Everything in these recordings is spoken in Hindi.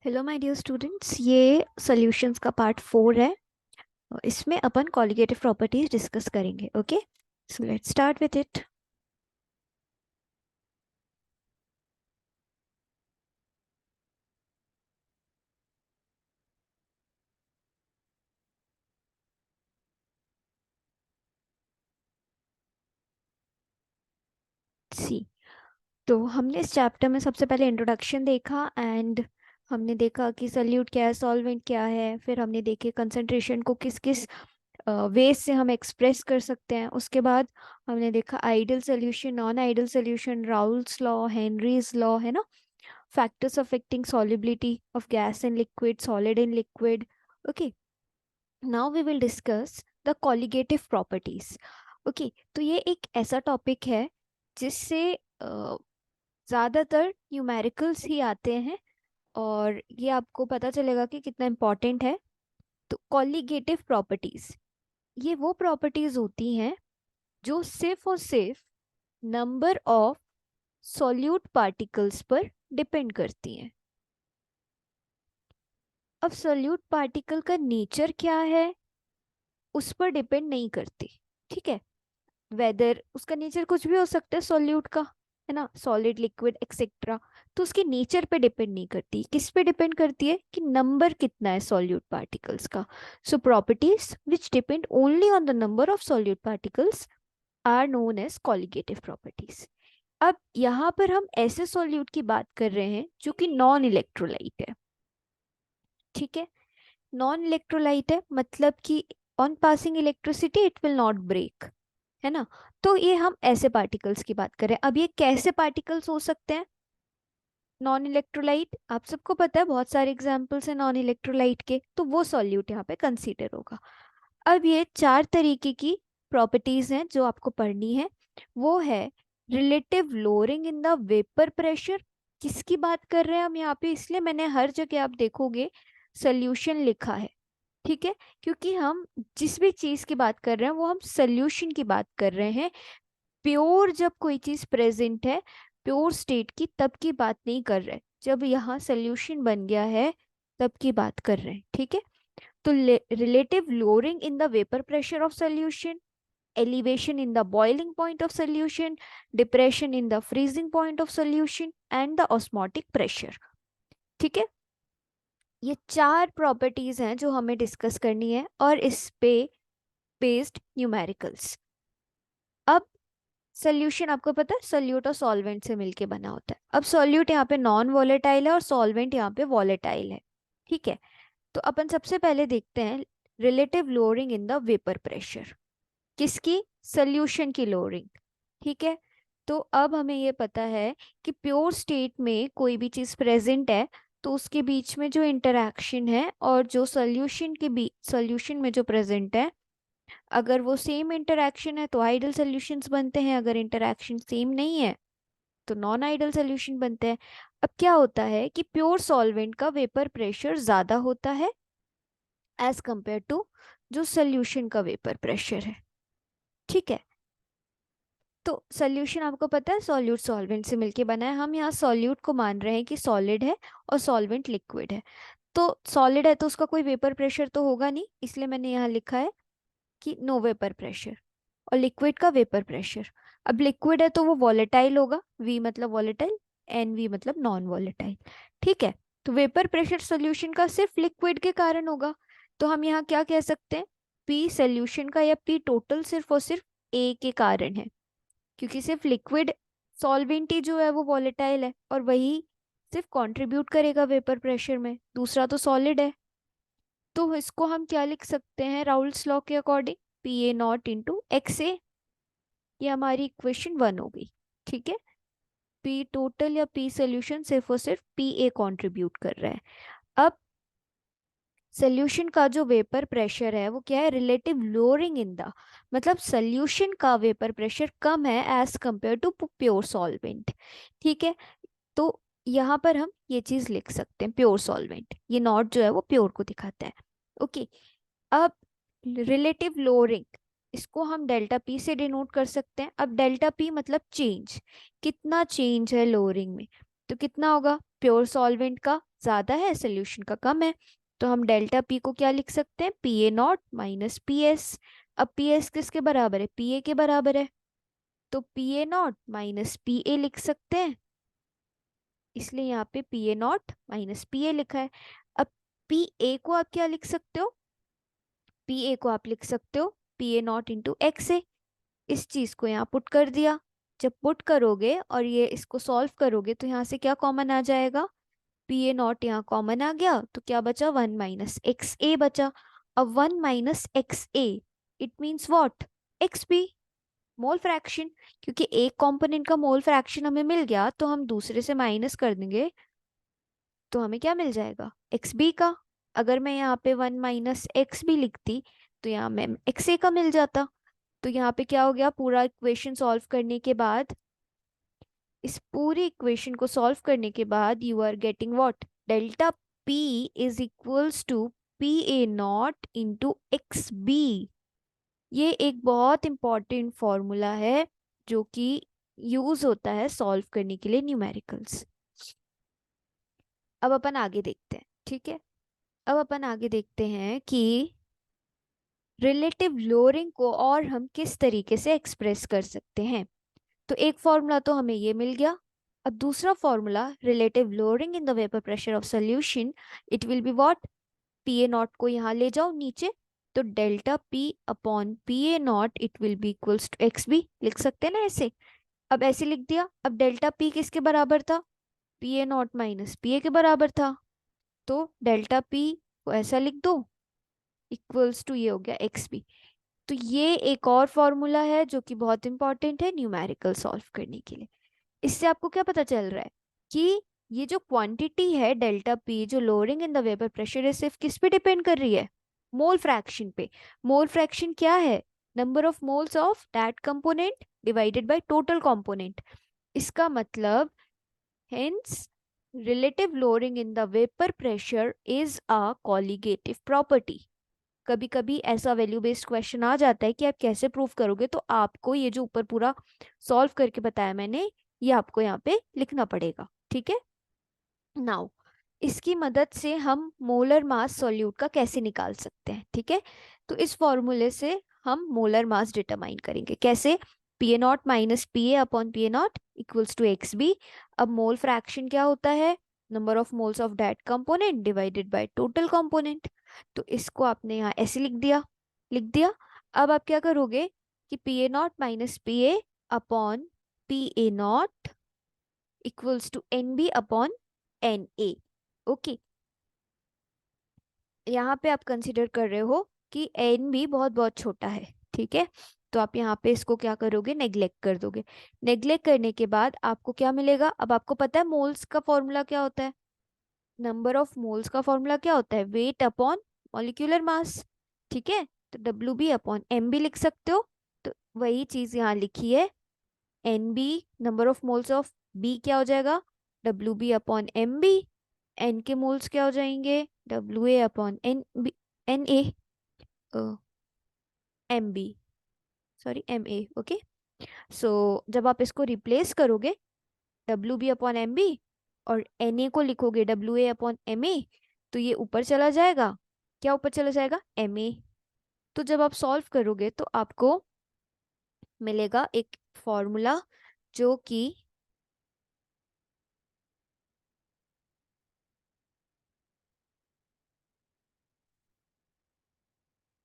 हेलो माय डियर स्टूडेंट्स, ये सॉल्यूशंस का पार्ट 4 है। इसमें अपन कॉलिगेटिव प्रॉपर्टीज डिस्कस करेंगे। Okay, so let's start with it. See, तो हमने इस चैप्टर में सबसे पहले इंट्रोडक्शन देखा एंड हमने देखा कि सॉल्यूट क्या है, सॉल्वेंट क्या है। फिर हमने देखे कंसंट्रेशन को किस किस वेज से हम एक्सप्रेस कर सकते हैं। उसके बाद हमने देखा ideal solution, non ideal solution, Raoult's law, Henry's law, है ना, factors affecting solubility of gas in liquid, solid in liquid. Okay, now we will discuss the colligative properties. Okay, तो ये एक ऐसा टॉपिक है जिससे ज़्यादातर न्यूमेरिकल्स ही आते हैं और ये आपको पता चलेगा कि कितना इम्पोर्टेंट है। तो कॉलिगेटिव प्रॉपर्टीज ये वो प्रॉपर्टीज होती हैं जो सिर्फ और सिर्फ नंबर ऑफ सॉल्यूट पार्टिकल्स पर डिपेंड करती हैं। अब सोल्यूट पार्टिकल का नेचर क्या है उस पर डिपेंड नहीं करती। ठीक है, वेदर उसका नेचर कुछ भी हो सकता है सोल्यूट का, है ना, सॉलिड, लिक्विड, एक्सेट्रा। तो उसके नेचर पे डिपेंड नहीं करती। किस पे डिपेंड करती है कि नंबर कितना है सोल्यूट पार्टिकल्स का। So properties which depend only on the number of solute particles are known as colligative properties. अब यहाँ पर हम ऐसे सोल्यूट की बात कर रहे हैं जो कि नॉन इलेक्ट्रोलाइट है। ठीक है, नॉन इलेक्ट्रोलाइट है मतलब कि on passing electricity it will not break, है ना। तो ये हम ऐसे पार्टिकल्स की बात करें। अब ये कैसे पार्टिकल्स हो सकते हैं नॉन इलेक्ट्रोलाइट? आप सबको पता है, बहुत सारे एग्जांपल्स हैं नॉन इलेक्ट्रोलाइट के, तो वो सॉल्यूट यहाँ पे कंसीडर होगा। अब ये चार तरीके की प्रॉपर्टीज हैं जो आपको पढ़नी है। वो है relative lowering in the vapour pressure. किसकी बात कर रहे हैं हम यहाँ पे? इसलिए मैंने हर जगह आप देखोगे सोल्यूशन लिखा है। ठीक है, क्योंकि हम जिस भी चीज की बात कर रहे हैं वो हम सोल्यूशन की बात कर रहे हैं। प्योर जब कोई चीज प्रेजेंट है, प्योर स्टेट की, तब की बात नहीं कर रहे। जब यहाँ सोल्यूशन बन गया है तब की बात कर रहे हैं। ठीक है, तो relative lowering in the vapour pressure of solution, elevation in the boiling point of solution, depression in the freezing point of solution and the osmotic pressure। ठीक है, ये चार प्रॉपर्टीज हैं जो हमें डिस्कस करनी है और इस पे बेस्ड न्यूमेरिकल्स। अब सोल्यूशन आपको पता है सोल्यूट और सॉल्वेंट से मिलके बना होता है। अब सोल्यूट यहाँ पे नॉन वॉलेटाइल है और सॉल्वेंट यहाँ पे वॉलेटाइल है। ठीक है, तो अपन सबसे पहले देखते हैं relative lowering in the vapour pressure. किसकी? सोल्यूशन की लोअरिंग। ठीक है, तो अब हमें ये पता है कि प्योर स्टेट में कोई भी चीज प्रेजेंट है तो उसके बीच में जो इंटरैक्शन है और जो सोल्यूशन के बीच, सोल्यूशन में जो प्रेजेंट है, अगर वो सेम इंटरैक्शन है तो आइडियल सॉल्यूशंस बनते हैं। अगर इंटरैक्शन सेम नहीं है तो नॉन आइडियल सॉल्यूशन बनते हैं। अब क्या होता है कि प्योर सॉल्वेंट का वेपर प्रेशर ज्यादा होता है एज कंपेयर टू जो सोल्यूशन का वेपर प्रेशर है। ठीक है, तो सोल्यूशन आपको पता है सॉल्यूट सॉल्वेंट से मिलके बना है। हम यहाँ सॉल्यूट को मान रहे हैं कि सॉलिड है और सॉल्वेंट लिक्विड है। तो सॉलिड है तो उसका कोई वेपर प्रेशर तो होगा नहीं, इसलिए मैंने यहाँ लिखा है कि नो वेपर प्रेशर। और लिक्विड का वेपर प्रेशर, अब लिक्विड है तो वो वॉलेटाइल होगा, वी मतलब वॉलेटाइल, एन वी मतलब नॉन वॉलेटाइल। ठीक है, तो वेपर प्रेशर सोल्यूशन का सिर्फ लिक्विड के कारण होगा। तो हम यहाँ क्या कह सकते हैं? पी सोल्यूशन का या पी टोटल सिर्फ और सिर्फ ए के कारण है, क्योंकि सिर्फ लिक्विड सॉल्वेंट ही जो है वो वॉलेटाइल है और वही सिर्फ कंट्रीब्यूट करेगा वेपर प्रेशर में, दूसरा तो सॉलिड है। तो इसको हम क्या लिख सकते हैं राउल्स लॉ के according? P A not into x A. ये हमारी इक्वेशन 1 हो गई। ठीक है, पी टोटल या पी सोल्यूशन सिर्फ और सिर्फ पी ए कॉन्ट्रीब्यूट कर रहा है। अब सोल्यूशन का जो वेपर प्रेशर है वो क्या है? रिलेटिव लोअरिंग इन द, मतलब सोल्यूशन का वेपर प्रेशर कम है as compare to pure solvent. ठीक है, तो यहाँ पर हम ये चीज लिख सकते हैं प्योर सॉल्वेंट, ये नॉट जो है वो प्योर को दिखाता है। ओके, अब रिलेटिव लोअरिंग, इसको हम डेल्टा पी से डिनोट कर सकते हैं। अब डेल्टा पी मतलब चेंज, कितना चेंज है लोअरिंग में। तो कितना होगा? प्योर सॉल्वेंट का ज्यादा है, सोल्यूशन का कम है। तो हम डेल्टा पी को क्या लिख सकते हैं, P A naught minus P S. अब पी एस किसके बराबर है, पी ए के बराबर है, तो P A naught minus P ए लिख सकते हैं, इसलिए यहाँ पे P A naught minus P ए लिखा है। अब पी ए को आप क्या लिख सकते हो, पी ए को आप लिख सकते हो P A not into x A. इस चीज को यहाँ पुट कर दिया। जब पुट करोगे और ये इसको सॉल्व करोगे तो यहाँ से क्या कॉमन आ जाएगा, पी ए नॉट यहाँ कॉमन आ गया, तो क्या बचा, वन माइनस एक्स ए बचा। अब one minus X A, it means what, X B, mole fraction. क्योंकि एक कंपोनेंट का मोल फ्रैक्शन हमें मिल गया तो हम दूसरे से माइनस कर देंगे तो हमें क्या मिल जाएगा, एक्स बी का। अगर मैं यहाँ पे वन माइनस एक्स बी लिखती तो यहाँ मैं एक्स ए का मिल जाता। तो यहाँ पे क्या हो गया, पूरा इक्वेशन सॉल्व करने के बाद, इस पूरी इक्वेशन को सॉल्व करने के बाद you are getting what, delta P is equals to P A not into X B. ये एक बहुत इंपॉर्टेंट फॉर्मूला है जो कि यूज होता है सॉल्व करने के लिए न्यूमेरिकल्स। अब अपन आगे देखते हैं, ठीक है। अब अपन आगे देखते हैं कि रिलेटिव लोअरिंग को और हम किस तरीके से एक्सप्रेस कर सकते हैं। तो एक फॉर्मूला तो हमें ये मिल गया। अब दूसरा formula, relative lowering in the vapour pressure of solution, it will be what, P A naught को यहाँ ले जाओ नीचे, तो delta P upon P A naught it will be equals to X B, लिख सकते हैं ना ऐसे। अब ऐसे लिख दिया। अब डेल्टा पी किसके बराबर था, P A naught minus P ए के बराबर था, तो डेल्टा पी को ऐसा लिख दो, इक्वल्स टू ये हो गया एक्स बी। तो ये एक और फॉर्मूला है जो कि बहुत इंपॉर्टेंट है न्यूमेरिकल सॉल्व करने के लिए। इससे आपको क्या पता चल रहा है कि ये जो क्वांटिटी है डेल्टा पी जो lowering in the vapour pressure है, सिर्फ किस पे डिपेंड कर रही है, मोल फ्रैक्शन पे। मोल फ्रैक्शन क्या है, number of moles of that component divided by total component. इसका मतलब hence relative lowering in the vapour pressure is a colligative property. कभी कभी ऐसा वैल्यू बेस्ड क्वेश्चन आ जाता है कि आप कैसे प्रूव करोगे, तो आपको ये जो ऊपर पूरा सॉल्व करके बताया मैंने, ये आपको यहाँ पे लिखना पड़ेगा, ठीक है। नाउ इसकी मदद से हम मोलर मास सॉल्यूट का कैसे निकाल सकते हैं, ठीक है। तो इस फॉर्मूले से हम मोलर मास डिटरमाइन करेंगे कैसे, P A naught minus P A upon P A naught equals to X B. अब मोल फ्रैक्शन क्या होता है, number of moles of that component divided by total component. तो इसको आपने यहाँ ऐसे लिख दिया, लिख दिया। अब आप क्या करोगे कि P A naught minus P A upon P A naught equals to N B upon N A. Okay, यहाँ पे आप कंसिडर कर रहे हो कि एन भी बहुत बहुत छोटा है, ठीक है। तो आप यहाँ पे इसको क्या करोगे, नेग्लेक्ट कर दोगे। नेग्लेक्ट करने के बाद आपको क्या मिलेगा, अब आपको पता है मोल्स का फॉर्मूला क्या होता है, नंबर ऑफ मोल्स का फॉर्मूला क्या होता है, वेट अपॉन मॉलिक्यूलर मास, ठीक है। तो W B upon M B लिख सकते हो। तो वही चीज यहाँ लिखी है, N B number of moles of B क्या हो जाएगा, W B upon M B. N के मोल्स क्या हो जाएंगे, W A upon N B, N A, M B, sorry M A. Okay, so जब आप इसको रिप्लेस करोगे W B upon M B और एन ए को लिखोगे W A upon M A, तो ये ऊपर चला जाएगा, क्या ऊपर चला जाएगा, एम ए। तो जब आप सॉल्व करोगे तो आपको मिलेगा एक फॉर्मूला जो कि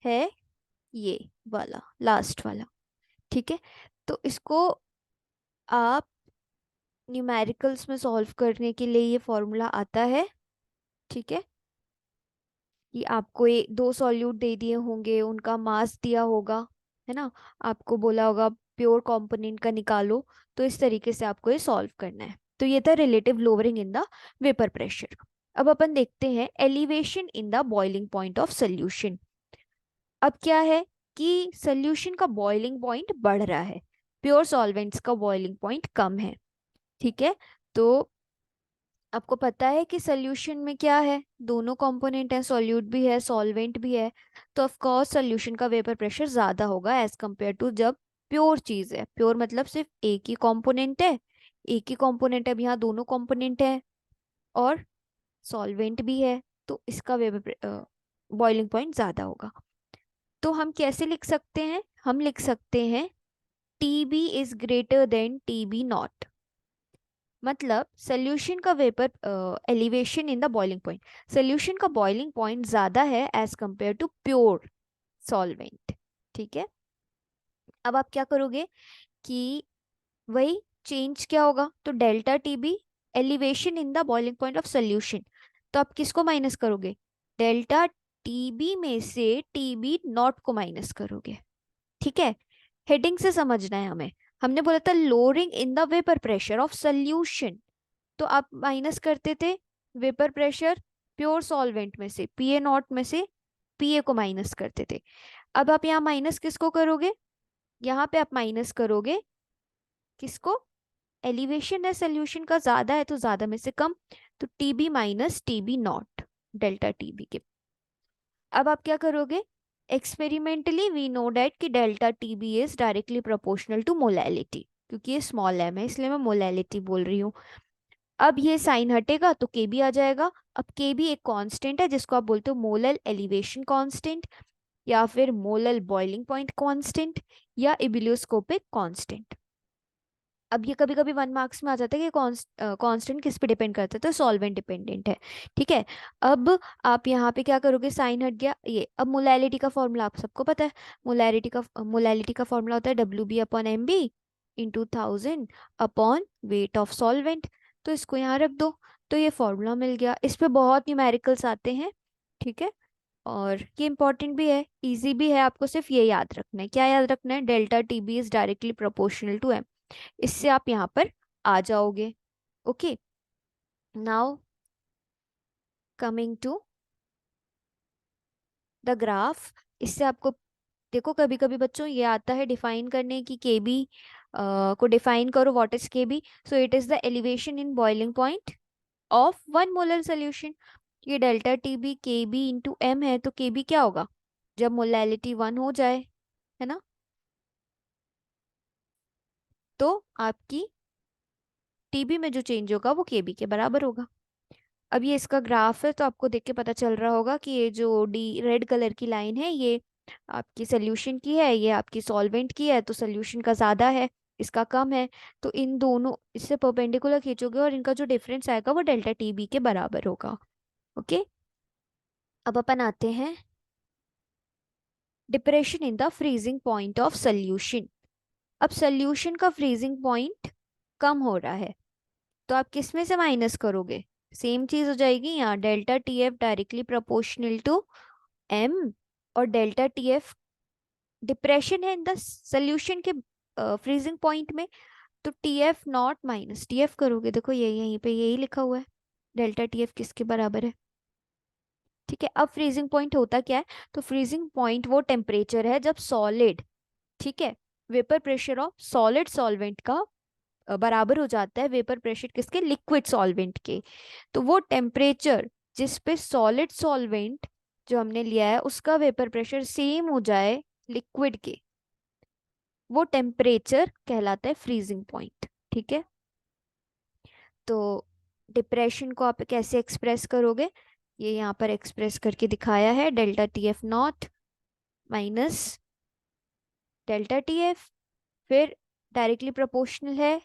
है ये वाला, लास्ट वाला, ठीक है। तो इसको आप न्यूमेरिकल्स में सॉल्व करने के लिए ये फॉर्मूला आता है, ठीक है। कि आपको ये दो सॉल्यूट दे दिए होंगे, उनका मास दिया होगा, है ना, आपको बोला होगा प्योर कंपोनेंट का निकालो, तो इस तरीके से आपको ये सॉल्व करना है। तो ये था relative lowering in the vapour pressure. अब अपन देखते हैं elevation in the boiling point of solution. अब क्या है कि सोल्यूशन का बॉइलिंग पॉइंट बढ़ रहा है, प्योर सॉल्वेंट्स का बॉइलिंग पॉइंट कम है, ठीक है। तो आपको पता है कि सोल्यूशन में क्या है, दोनों कंपोनेंट है, सॉल्यूट भी है सॉल्वेंट भी है, तो ऑफ कोर्स सोल्यूशन का वेपर प्रेशर ज्यादा होगा एज कंपेयर टू जब प्योर चीज है। प्योर मतलब सिर्फ एक ही कंपोनेंट है, एक ही कंपोनेंट है, अब यहाँ दोनों कंपोनेंट है और सॉल्वेंट भी है, तो इसका वेपर बॉइलिंग पॉइंट ज़्यादा होगा। तो हम कैसे लिख सकते हैं? हम लिख सकते हैं TB is greater than TB naught. मतलब सोल्यूशन का vapour elevation in the boiling point, solution का बॉइलिंग पॉइंट ज़्यादा है as compare to pure solvent. ठीक है, अब आप क्या करोगे कि वही चेंज क्या होगा, तो delta TB elevation in the boiling point of solution, तो आप किसको माइनस करोगे? डेल्टा टीबी में से टीबी नॉट को माइनस करोगे। ठीक है, हेडिंग से समझना है हमें। हमने बोला था lowering in the vapour pressure of solution, तो आप माइनस करते थे वेपर प्रेशर प्योर सॉल्वेंट में से, पीए नॉट में से पीए को माइनस करते थे। अब आप यहाँ माइनस किसको करोगे? यहाँ पे आप माइनस करोगे किसको? एलिवेशन है सोल्यूशन का ज्यादा है तो ज्यादा में से कम, तो TB minus TB naught delta TB के। अब आप क्या करोगे? एक्सपेरिमेंटली वी नो डेट कि delta TB is directly proportional to molality, क्योंकि ये स्मॉल एम है इसलिए मैं मोलैलिटी बोल रही हूँ। अब ये साइन हटेगा तो के बी आ जाएगा। अब के बी एक कांस्टेंट है जिसको आप बोलते हो मोलल एलिवेशन कांस्टेंट, या फिर मोलल बॉइलिंग पॉइंट कांस्टेंट, या इबिलियोस्कोपिक कांस्टेंट। अब ये कभी कभी 1 मार्क्स में आ जाता है कि कांस्टेंट किस पे डिपेंड करता है, तो सॉल्वेंट डिपेंडेंट है। ठीक है, अब आप यहाँ पे क्या करोगे? साइन हट गया ये। अब मोलैलिटी का फॉर्मूला आप सबको पता है। मोलैलिटी का फॉर्मूला होता है WB/MB into 1000 upon weight of solvent. तो इसको यहाँ रख दो, तो ये फॉर्मूला मिल गया। इस पे बहुत न्यूमेरिकल्स आते हैं। ठीक है, और ये इंपॉर्टेंट भी है, इजी भी है, आपको सिर्फ ये याद रखना है। क्या याद रखना है? Delta TB is directly proportional to M. इससे आप यहाँ पर आ जाओगे। Okay, now coming to the graph. इससे आपको देखो, कभी कभी बच्चों ये आता है डिफाइन करने की, केबी को डिफाइन करो, what is KB? So it is the elevation in boiling point of 1 molar solution. ये डेल्टा टीबी केबी इंटू एम है, तो केबी क्या होगा जब मोलैलिटी 1 हो जाए, है ना? तो आपकी टीबी में जो चेंज होगा वो केबी के बराबर होगा। अब ये इसका ग्राफ है, तो आपको देख के पता चल रहा होगा कि ये जो डी रेड कलर की लाइन है ये आपकी सोल्यूशन की है, ये आपकी सॉल्वेंट की है। तो सोल्यूशन का ज़्यादा है, इसका कम है, तो इन दोनों इससे परपेंडिकुलर खींचोगे और इनका जो डिफरेंस आएगा वो डेल्टा टीबी के बराबर होगा। ओके, अब अपन आते हैं depression in the freezing point of solution. अब सोल्यूशन का फ्रीजिंग पॉइंट कम हो रहा है, तो आप किस में से माइनस करोगे? सेम चीज हो जाएगी यहाँ, delta T F directly proportional to M, और डेल्टा टी एफ डिप्रेशन है इन द सोल्यूशन के फ्रीजिंग पॉइंट में, तो T F naught minus T F करोगे। देखो ये यहीं पे यही लिखा हुआ है, डेल्टा टी एफ किसके बराबर है? ठीक है, अब फ्रीजिंग पॉइंट होता क्या है? तो फ्रीजिंग पॉइंट वो टेम्परेचर है जब सॉलिड, ठीक है, vapour pressure of solid solvent का बराबर हो जाता है वेपर प्रेशर किसके? लिक्विड सॉल्वेंट के। तो वो टेम्परेचर जिस पे सॉलिड सॉल्वेंट जो हमने लिया है उसका वेपर प्रेशर सेम हो जाए लिक्विड के, वो टेम्परेचर कहलाता है फ्रीजिंग पॉइंट। ठीक है, तो डिप्रेशन को आप कैसे एक्सप्रेस करोगे? ये यहाँ पर एक्सप्रेस करके दिखाया है, delta T F naught minus delta T F, फिर डायरेक्टली प्रोपोर्शनल है,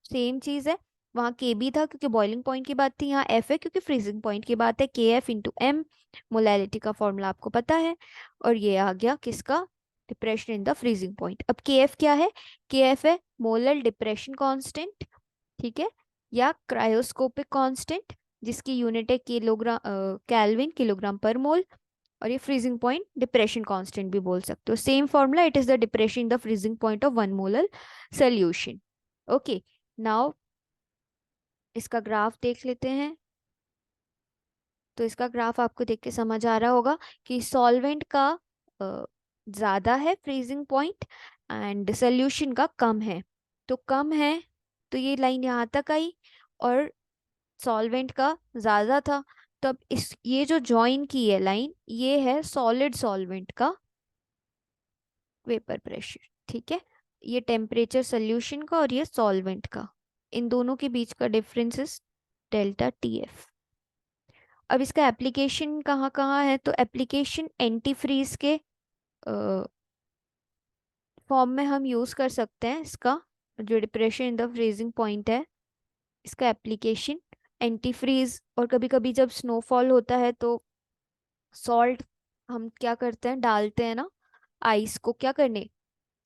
सेम चीज है। वहाँ के बी था क्योंकि बॉइलिंग पॉइंट की बात थी, यहाँ एफ है क्योंकि फ्रीजिंग पॉइंट की बात है। के एफ इंटू एम, मोलैलिटी का फॉर्मूला आपको पता है, और ये आ गया किसका? Depression in the freezing point. अब के एफ क्या है? के एफ है मोलल डिप्रेशन कांस्टेंट, ठीक है, या क्रायोस्कोपिक कांस्टेंट, जिसकी यूनिट है किलोग्राम केल्विन किलोग्राम पर मोल, और ये फ्रीजिंग पॉइंट डिप्रेशन कांस्टेंट भी बोल सकते हो। Same formula, it is the depression in the freezing point of 1 molar solution. Okay, now इसका ग्राफ देख लेते हैं। तो इसका ग्राफ आपको देख के समझ आ रहा होगा कि सॉल्वेंट का ज़्यादा है फ्रीजिंग पॉइंट एंड सोल्यूशन का कम है। तो कम है तो ये लाइन यहाँ तक आई, और सॉल्वेंट का ज़्यादा था, तो अब इस ये जो जॉइन की है लाइन, ये है सॉलिड सॉल्वेंट का वेपर प्रेशर। ठीक है, ये टेम्परेचर सोल्यूशन का और ये सॉल्वेंट का, इन दोनों के बीच का difference is delta T F. अब इसका एप्लीकेशन कहाँ कहाँ है, तो एप्लीकेशन एंटी फ्रीज के फॉर्म में हम यूज कर सकते हैं इसका। जो depression in the freezing point है, इसका एप्लीकेशन एंटी फ्रीज। और कभी कभी जब स्नोफॉल होता है तो सॉल्ट हम क्या करते हैं, डालते हैं ना आइस को क्या करने,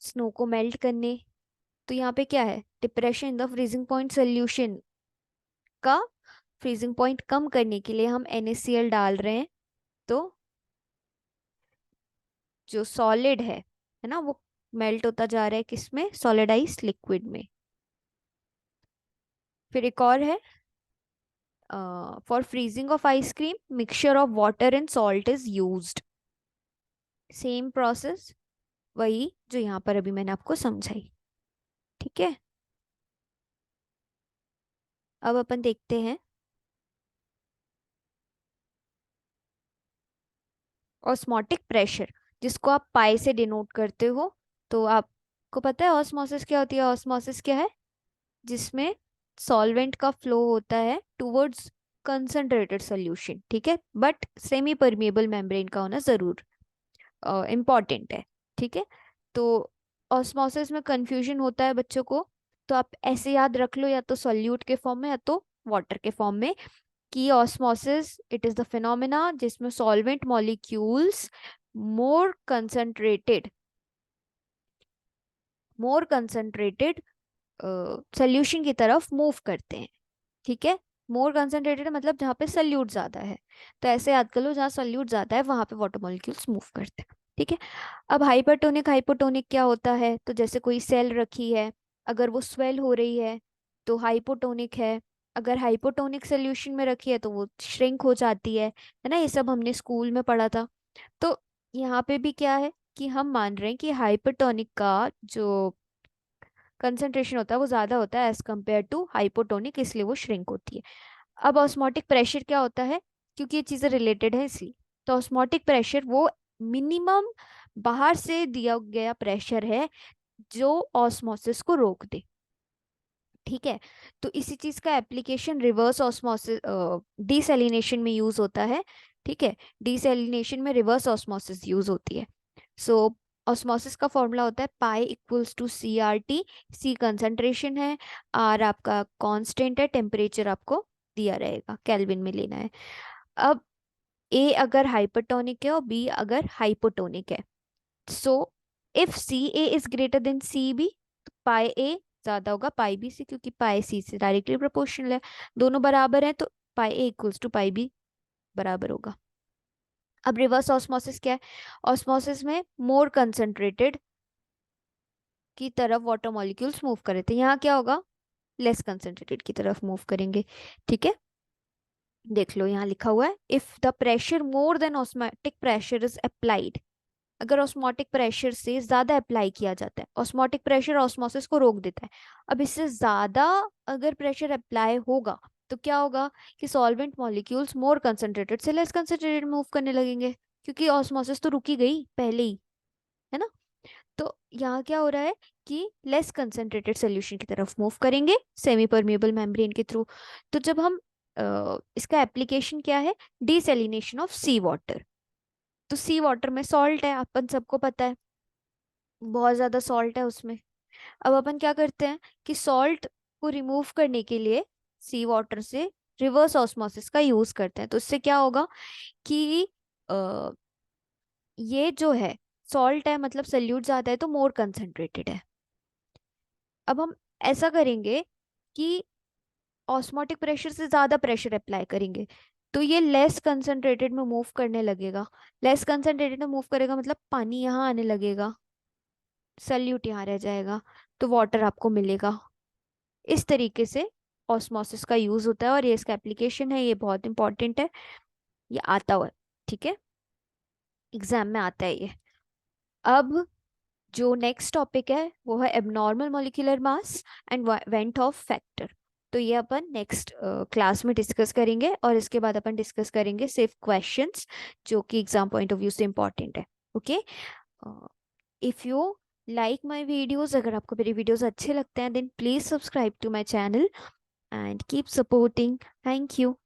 स्नो को मेल्ट करने। तो यहाँ पे क्या है, depression in the freezing point solution का फ्रीजिंग पॉइंट कम करने के लिए हम NaCl डाल रहे हैं। तो जो सॉलिड है ना, वो मेल्ट होता जा रहा है किसमें, सॉलिडाइज लिक्विड में। फिर एक और है, for freezing of ice cream mixture of water and salt is used. Same process, वही जो यहाँ पर अभी मैंने आपको समझाई। ठीक है, अब अपन देखते हैं ऑस्मोटिक प्रेशर, जिसको आप पाई से डिनोट करते हो। तो आपको पता है ऑस्मोसिस क्या होती है, ऑस्मोसिस क्या है, जिसमें सॉल्वेंट का फ्लो होता है टुवर्ड्स कंसंट्रेटेड सोल्यूशन। ठीक है, बट सेमी परमिएबल मेम्ब्रेन का होना जरूर इम्पॉर्टेंट है। ठीक है, तो ऑस्मोसिस में कंफ्यूजन होता है बच्चों को, तो आप ऐसे याद रख लो, या तो सॉल्यूट के फॉर्म में या तो वाटर के फॉर्म में, कि osmosis it is the phenomena जिसमें सॉल्वेंट मॉलिक्यूल्स मोर कंसंट्रेटेड मोर कंसंट्रेटेड सोल्यूशन की तरफ मूव करते हैं। ठीक है, मोर कंसंट्रेटेड मतलब जहाँ पे सल्यूट ज्यादा है, तो ऐसे याद कर लो जहाँ सल्यूट ज्यादा है वहां पे वाटर मॉलिक्यूल्स मूव करते हैं। ठीक है, अब हाइपरटोनिक हाइपोटोनिक क्या होता है, तो जैसे कोई सेल रखी है, अगर वो स्वेल हो रही है तो हाइपोटोनिक है। अगर हाइपोटोनिक सोल्यूशन में रखी है तो वो श्रिंक हो जाती है ना, ये सब हमने स्कूल में पढ़ा था। तो यहाँ पे भी क्या है कि हम मान रहे हैं कि हाइपरटोनिक का जो कंसंट्रेशन होता है वो ज्यादा होता है एज कम्पेयर टू हाइपोटोनिक, इसलिए वो श्रिंक होती है। अब ऑस्मोटिक प्रेशर क्या होता है, क्योंकि ये चीजें रिलेटेड है इसलिए। तो ऑस्मोटिक प्रेशर वो मिनिमम बाहर से दिया गया प्रेशर है जो ऑस्मोसिस को रोक दे। ठीक है, तो इसी चीज का एप्लीकेशन रिवर्स ऑस्मोसिस डीसैलिनेशन में यूज होता है। ठीक है, डीसैलिनेशन में रिवर्स ऑस्मोसिस यूज होती है। सो ऑस्मोसिस का फॉर्मूला होता है pi equals to CRT। C concentration है, आर आपका कांस्टेंट है, टेम्परेचर आपको दिया रहेगा, केल्विन में लेना है। अब ए अगर हाइपरटोनिक है और बी अगर हाइपोटोनिक है, so if CA is greater then CB, तो पाई ए ज्यादा होगा पाई बी से, क्योंकि पाई सी से डायरेक्टली प्रोपोर्शनल है। दोनों बराबर हैं तो पाई ए इक्वल्स टू पाई बी बराबर होगा। अब रिवर्स ऑस्मोसिस क्या है, ऑस्मोसिस में मोर कंसंट्रेटेड की तरफ वाटर मॉलिक्यूल्स मूव करे थे, यहाँ क्या होगा, लेस कंसंट्रेटेड की तरफ मूव करेंगे। ठीक है, देख लो यहाँ लिखा हुआ है, if the pressure more than osmotic pressure is applied. अगर ऑस्मोटिक प्रेशर से ज्यादा अप्लाई किया जाता है, ऑस्मोटिक प्रेशर ऑस्मोसिस को रोक देता है, अब इससे ज्यादा अगर प्रेशर अप्लाई होगा तो क्या होगा कि सॉल्वेंट मॉलिक्यूल्स मोर कंसंट्रेटेड से लेस कंसंट्रेटेड मूव करने लगेंगे, क्योंकि ऑस्मोसिस तो रुकी गई पहले ही, है ना। तो यहाँ क्या हो रहा है कि लेस कंसंट्रेटेड सोल्यूशन की तरफ मूव करेंगे सेमी परमिएबल मेम्ब्रेन के थ्रू। तो जब हम इसका एप्लीकेशन क्या है, डीसैलिनेशन ऑफ सी वाटर। तो सी वाटर में सॉल्ट है, अपन सबको पता है, बहुत ज्यादा सॉल्ट है उसमें। अब अपन क्या करते हैं कि सॉल्ट को रिमूव करने के लिए सी वाटर से रिवर्स ऑस्मोसिस का यूज करते हैं। तो इससे क्या होगा कि अ, ये जो है सॉल्ट है मतलब सल्यूट ज्यादा है तो मोर कंसंट्रेटेड है। अब हम ऐसा करेंगे कि ऑस्मोटिक प्रेशर से ज्यादा प्रेशर अप्लाई करेंगे, तो ये लेस कंसंट्रेटेड में मूव करने लगेगा। लेस कंसंट्रेटेड में मूव करेगा मतलब पानी यहाँ आने लगेगा, सल्यूट यहाँ रह जाएगा, तो वाटर आपको मिलेगा। इस तरीके से ऑस्मोसिस का यूज होता है, और ये इसका एप्लीकेशन है, ये बहुत इंपॉर्टेंट है, ये आता हुआ है। ठीक है, एग्जाम में आता है ये। अब जो नेक्स्ट टॉपिक है वो है abnormal molecular mass and went of factor. तो ये अपन नेक्स्ट क्लास में डिस्कस करेंगे, और इसके बाद अपन डिस्कस करेंगे सिर्फ क्वेश्चंस जो कि एग्जाम पॉइंट ऑफ व्यू से इंपॉर्टेंट है। Okay, if you like my videos, अगर आपको मेरे वीडियोज अच्छे लगते हैं then please subscribe to my channel and keep supporting. Thank you.